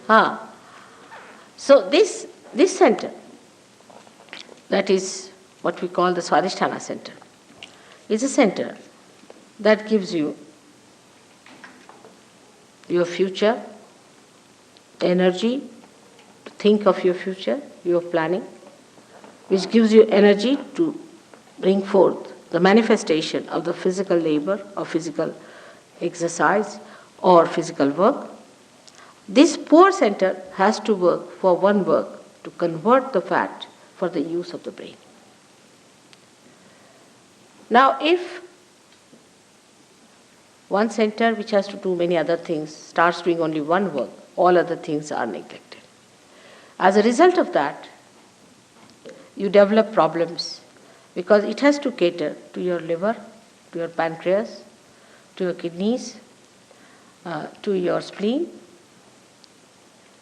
Ah. So this center, that is what we call the Swadhisthana center, is a center that gives you your future energy, to think of your future, your planning, which gives you energy to bring forth the manifestation of the physical labor or physical exercise or physical work. This poor center has to work for one work, to convert the fat for the use of the brain. Now, if one center which has to do many other things starts doing only one work, all other things are neglected. As a result of that, you develop problems because it has to cater to your liver, to your pancreas, to your kidneys, to your spleen.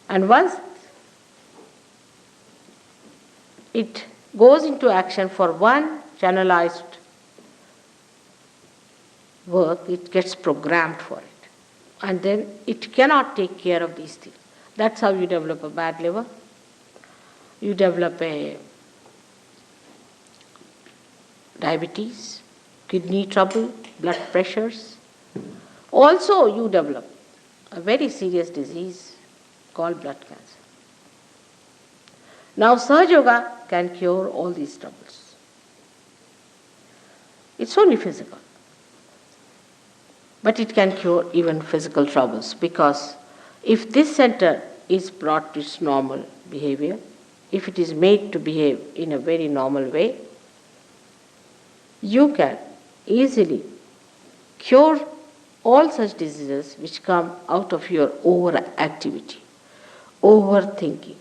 And once it goes into action for one channelized work, it gets programmed for it. And then it cannot take care of these things. That's how you develop a bad liver. You develop a diabetes, kidney trouble, blood pressures. Also, you develop a very serious disease called blood cancer. Now, Sahaja Yoga can cure all these troubles. It's only physical. But it can cure even physical troubles, because if this center is brought to its normal behavior, if it is made to behave in a very normal way, you can easily cure all such diseases which come out of your overactivity, overthinking,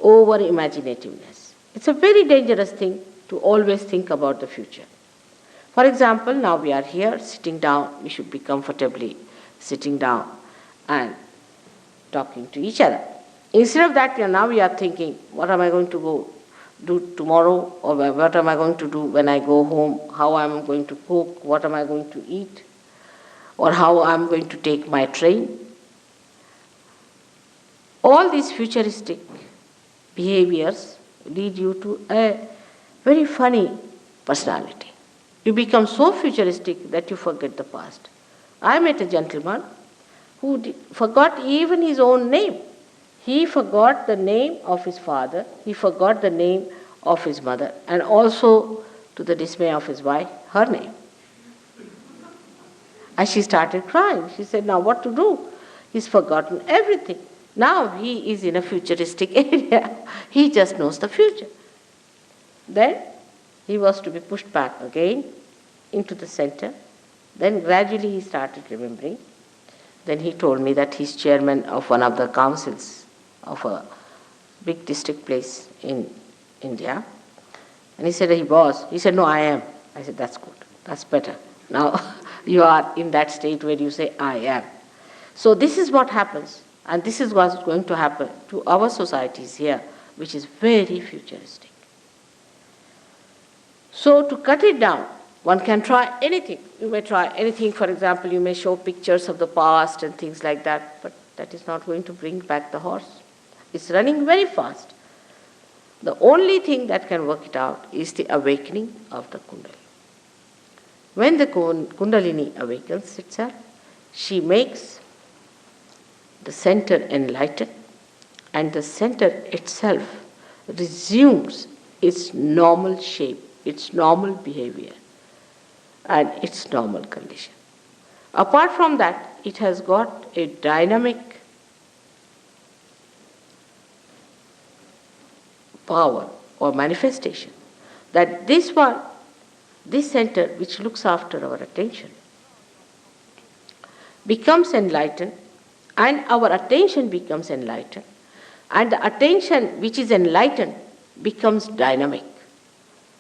over-imaginativeness. It's a very dangerous thing to always think about the future. For example, now we are here sitting down, we should be comfortably sitting down and talking to each other. Instead of that, now we are thinking, what am I going to go do tomorrow, or what am I going to do when I go home, how am I going to cook, what am I going to eat, or how I am going to take my train. All these futuristic behaviors lead you to a very funny personality. You become so futuristic that you forget the past. I met a gentleman who forgot even his own name. He forgot the name of his father, he forgot the name of his mother, and also, to the dismay of his wife, her name. And she started crying. She said, now what to do? He's forgotten everything. Now he is in a futuristic area. He just knows the future. Then he was to be pushed back again into the center. Then gradually he started remembering. Then he told me that he's chairman of one of the councils of a big district place in India. And he said, he was. He said, no, I am. I said, that's good. That's better. Now you are in that state where you say, I am. So this is what happens. And this is what's going to happen to our societies here, which is very futuristic. So to cut it down, one can try anything. You may try anything. For example, you may show pictures of the past and things like that, but that is not going to bring back the horse. It's running very fast. The only thing that can work it out is the awakening of the Kundalini. When the Kundalini awakens itself, she makes the center enlighten, and the center itself resumes its normal shape, its normal behavior, and its normal condition. Apart from that, it has got a dynamic power or manifestation that this center which looks after our attention becomes enlightened, and our attention becomes enlightened, and the attention which is enlightened becomes dynamic.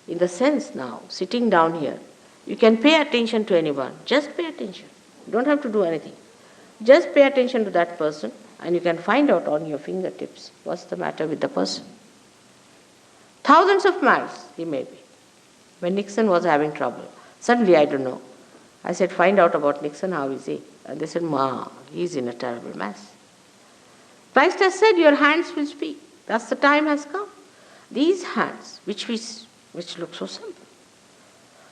In the sense now, sitting down here, you can pay attention to anyone. Just pay attention. You don't have to do anything. Just pay attention to that person, and you can find out on your fingertips what's the matter with the person. Thousands of miles he may be. When Nixon was having trouble, suddenly, I don't know, I said, find out about Nixon, how is he? And they said, Ma, he's in a terrible mess. Christ has said, your hands will speak. That's the time has come. These hands, which look so simple,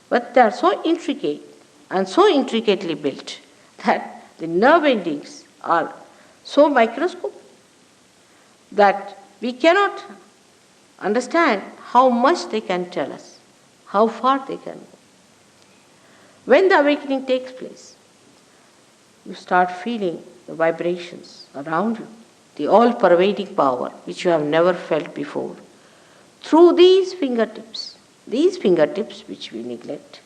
but they are so intricate and so intricately built that the nerve endings are so microscopic that we cannot understand how much they can tell us, how far they can go. When the awakening takes place, you start feeling the vibrations around you, the all-pervading power which you have never felt before. Through these fingertips which we neglect,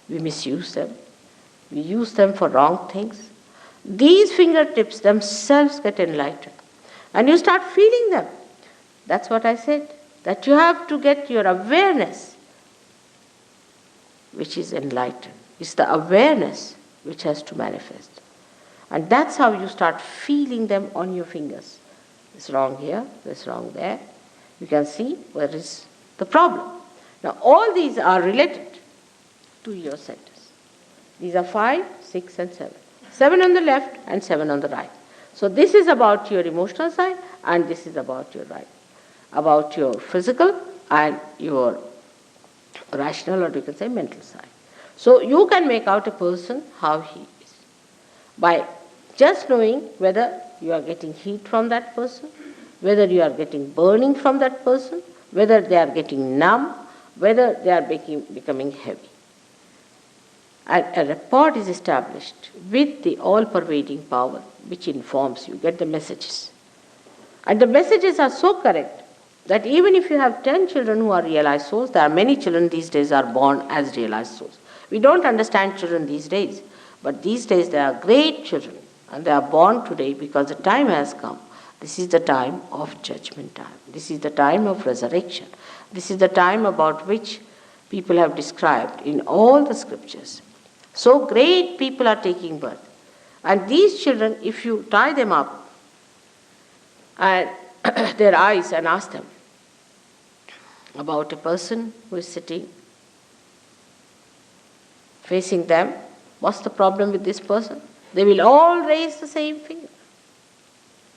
we misuse them, we use them for wrong things. These fingertips themselves get enlightened. And you start feeling them. That's what I said, that you have to get your awareness, which is enlightened. It's the awareness which has to manifest. And that's how you start feeling them on your fingers. It's wrong here, it's wrong there. You can see where is the problem. Now all these are related to your centers. These are 5, 6 and 7. 7 on the left and 7 on the right. So this is about your emotional side and this is about your right. About your physical and your rational, or you can say mental side. So you can make out a person how he is by just knowing whether you are getting heat from that person, whether you are getting burning from that person, whether they are getting numb, whether they are becoming heavy. And a rapport is established with the all-pervading power which informs you, get the messages. And the messages are so correct that even if you have 10 children who are realized souls, there are many children these days are born as realized souls. We don't understand children these days, but these days they are great children and they are born today because the time has come. This is the time of judgment time. This is the time of resurrection. This is the time about which people have described in all the scriptures. So great people are taking birth. And these children, if you tie them up and their eyes and ask them about a person who is sitting facing them, what's the problem with this person? They will all raise the same finger.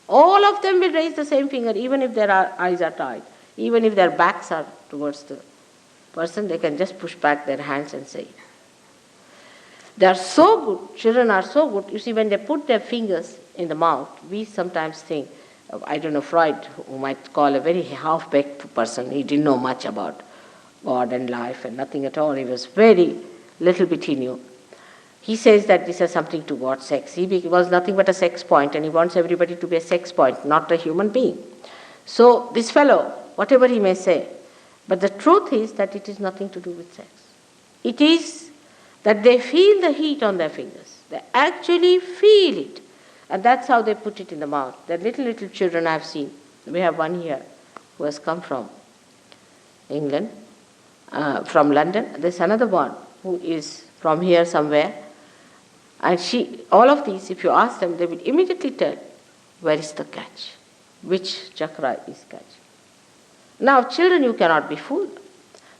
All of them will raise the same finger, even if their eyes are tied. Even if their backs are towards the person, they can just push back their hands and say. They are so good, children are so good. You see, when they put their fingers in the mouth, we sometimes think, I don't know, Freud, who might call a very half-baked person, he didn't know much about God and life and nothing at all. He was very little bit he knew. He says that this has something to God, sex. He was nothing but a sex point, and he wants everybody to be a sex point, not a human being. So this fellow, whatever he may say, but the truth is that it is nothing to do with sex. It is that they feel the heat on their fingers. They actually feel it. And that's how they put it in the mouth. The little children I've seen. We have one here who has come from England, from London. There's another one who is from here somewhere. And all of these, if you ask them, they will immediately tell, where is the catch? Which chakra is catch? Now, children, you cannot be fooled.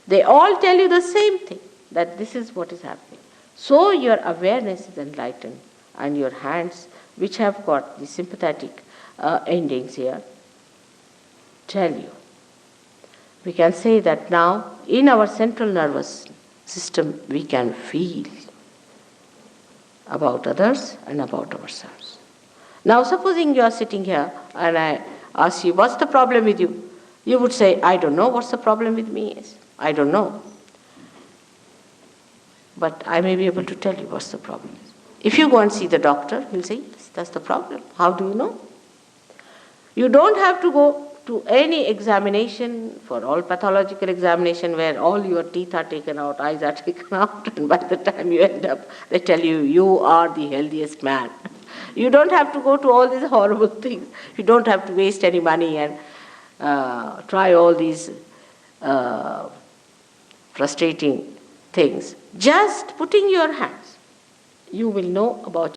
They all tell you the same thing, that this is what is happening. So your awareness is enlightened, and your hands, which have got the sympathetic endings here, tell you. We can say that now, in our central nervous system, we can feel about others and about ourselves. Now, supposing you are sitting here and I ask you, what's the problem with you? You would say, I don't know what's the problem with me is. I don't know. But I may be able to tell you what's the problem is. If you go and see the doctor, he'll say, yes, that's the problem. How do you know? You don't have to go to any examination, for all pathological examination where all your teeth are taken out, eyes are taken out, and by the time you end up, they tell you, you are the healthiest man. You don't have to go to all these horrible things. You don't have to waste any money and try all these frustrating things. Just putting your hands, you will know about